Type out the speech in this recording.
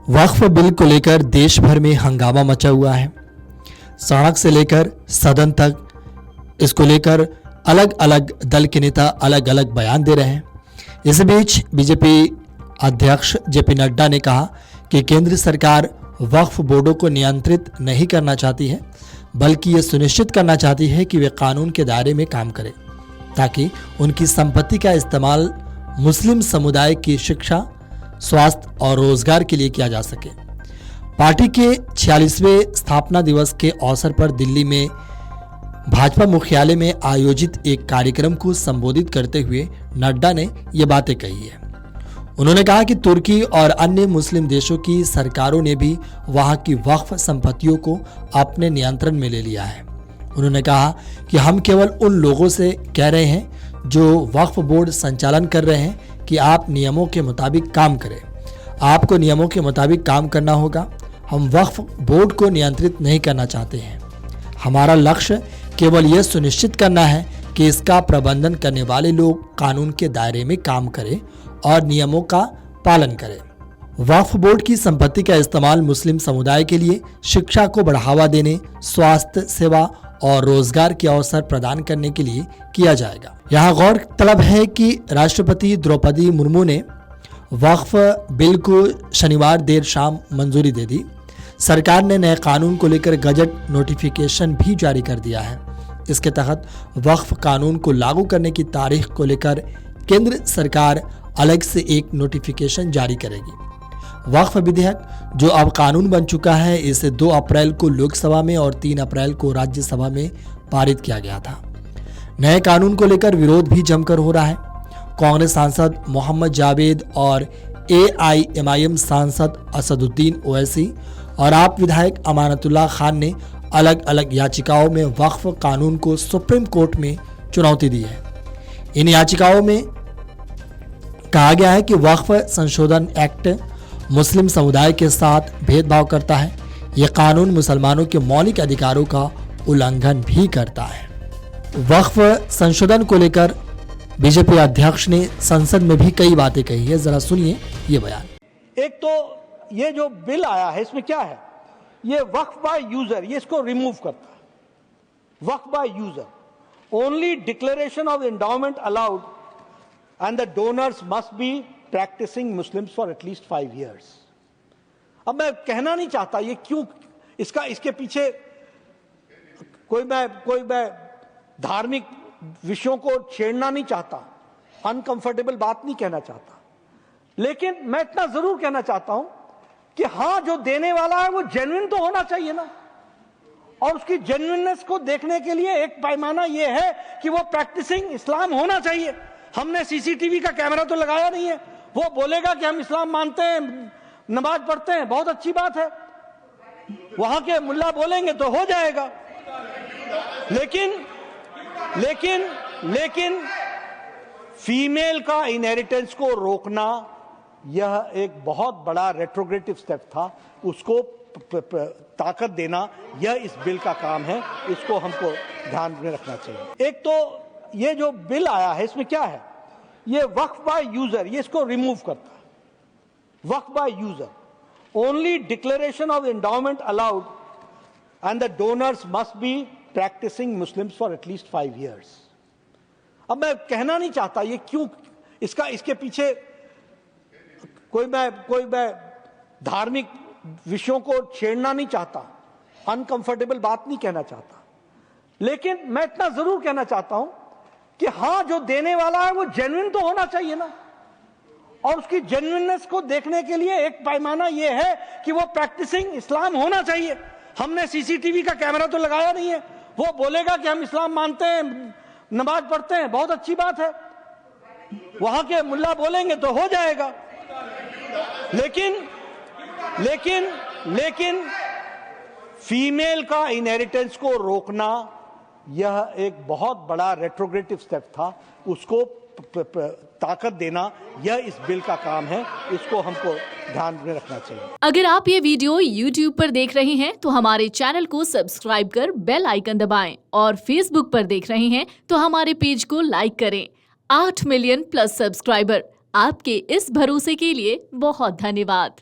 वक्फ bill को लेकर देश भर में हंगामा मचा हुआ है। सड़क से लेकर सदन तक इसको लेकर अलग अलग दल के नेता अलग अलग बयान दे रहे हैं। इस बीच बीजेपी अध्यक्ष जेपी नड्डा ने कहा कि केंद्र सरकार वक्फ बोर्डों को नियंत्रित नहीं करना चाहती है, बल्कि ये सुनिश्चित करना चाहती है कि वे कानून के दायरे में काम करें ताकि उनकी संपत्ति का इस्तेमाल मुस्लिम समुदाय की शिक्षा, स्वास्थ्य और रोजगार के लिए किया जा सके। पार्टी के 46वें स्थापना दिवस के अवसर पर दिल्ली में भाजपा मुख्यालय में आयोजित एक कार्यक्रम को संबोधित करते हुए नड्डा ने ये बातें कही है। उन्होंने कहा कि तुर्की और अन्य मुस्लिम देशों की सरकारों ने भी वहां की वक्फ संपत्तियों को अपने नियंत्रण में ले लिया है। उन्होंने कहा कि हम केवल उन लोगों से कह रहे हैं जो वक्फ बोर्ड संचालन कर रहे हैं कि आप नियमों के मुताबिक काम करें। आपको नियमों के मुताबिक काम करना होगा। हम वक्फ बोर्ड को नियंत्रित नहीं करना चाहते हैं। हमारा लक्ष्य केवल यह सुनिश्चित करना है कि इसका प्रबंधन करने वाले लोग कानून के दायरे में काम करें और नियमों का पालन करें। वक्फ बोर्ड की संपत्ति का इस्तेमाल मुस्लिम समुदाय के लिए शिक्षा को बढ़ावा देने, स्वास्थ्य सेवा और रोजगार के अवसर प्रदान करने के लिए किया जाएगा। यहाँ गौरतलब है कि राष्ट्रपति द्रौपदी मुर्मू ने वक्फ बिल को शनिवार देर शाम मंजूरी दे दी। सरकार ने नए कानून को लेकर गजट नोटिफिकेशन भी जारी कर दिया है। इसके तहत वक्फ कानून को लागू करने की तारीख को लेकर केंद्र सरकार अलग से एक नोटिफिकेशन जारी करेगी। वक्फ विधेयक जो अब कानून बन चुका है, इसे 2 अप्रैल को लोकसभा में और 3 अप्रैल को राज्यसभा में पारित किया गया था। नए कानून को लेकर विरोध भी जमकर हो रहा है। कांग्रेस सांसद मोहम्मद जावेद और AIMIM सांसद असदुद्दीन ओवैसी और आप विधायक अमानतुल्लाह खान ने अलग अलग याचिकाओं में वक्फ कानून को सुप्रीम कोर्ट में चुनौती दी है। इन याचिकाओं में कहा गया है कि वक्फ संशोधन एक्ट मुस्लिम समुदाय के साथ भेदभाव करता है। यह कानून मुसलमानों के मौलिक अधिकारों का उल्लंघन भी करता है। वक्फ संशोधन को लेकर बीजेपी अध्यक्ष ने संसद में भी कई बातें कही है। जरा सुनिए ये बयान। एक तो ये जो बिल आया है, इसमें क्या है, ये वक्फ बाय यूजर, ये इसको रिमूव करता है। Waqf by user, only declaration of endowment allowed and the donors must be practicing Muslims for at least 5 years। अब मैं कहना नहीं चाहता ये क्यों, इसके पीछे कोई मैं धार्मिक विषयों को छेड़ना नहीं चाहता, अनकंफर्टेबल बात नहीं कहना चाहता, लेकिन मैं इतना जरूर कहना चाहता हूं कि हां, जो देने वाला है वो जेन्युइन तो होना चाहिए ना, और उसकी जेन्युइननेस को देखने के लिए एक पैमाना ये है कि वो प्रैक्टिसिंग इस्लाम होना चाहिए। हमने CCTV का कैमरा तो लगाया नहीं है। वो बोलेगा कि हम इस्लाम मानते हैं, नमाज पढ़ते हैं, बहुत अच्छी बात है, वहां के मुल्ला बोलेंगे तो हो जाएगा। लेकिन फीमेल का इनहेरिटेंस को रोकना यह एक बहुत बड़ा रेट्रोग्रेटिव स्टेप था। उसको ताकत देना यह इस बिल का काम है। इसको हमको ध्यान में रखना चाहिए। एक तो ये जो बिल आया है, इसमें क्या है, ये वक्फ बाय यूजर, ये इसको रिमूव करता है। Waqf by user, only declaration of endowment allowed and the donors must be practising Muslims for at least 5 years। अब मैं कहना नहीं चाहता ये क्यों, इसके पीछे कोई मैं धार्मिक विषयों को छेड़ना नहीं चाहता, अनकंफर्टेबल बात नहीं कहना चाहता, लेकिन मैं इतना जरूर कहना चाहता हूं कि हां, जो देने वाला है वो जेन्युइन तो होना चाहिए ना, और उसकी जेन्युइननेस को देखने के लिए एक पैमाना ये है कि वो प्रैक्टिसिंग इस्लाम होना चाहिए। हमने CCTV का कैमरा तो लगाया नहीं है। वो बोलेगा कि हम इस्लाम मानते हैं, नमाज पढ़ते हैं, बहुत अच्छी बात है, वहां के मुल्ला बोलेंगे तो हो जाएगा। लेकिन फीमेल का इनहेरिटेंस को रोकना यह एक बहुत बड़ा रेट्रोग्रेटिव स्टेप था। उसको ताकत देना यह इस बिल का काम है। इसको हमको ध्यान में रखना चाहिए। अगर आप ये वीडियो YouTube पर देख रहे हैं तो हमारे चैनल को सब्सक्राइब कर बेल आइकन दबाएं, और Facebook पर देख रहे हैं तो हमारे पेज को लाइक करें। 8 मिलियन प्लस सब्सक्राइबर, आपके इस भरोसे के लिए बहुत धन्यवाद।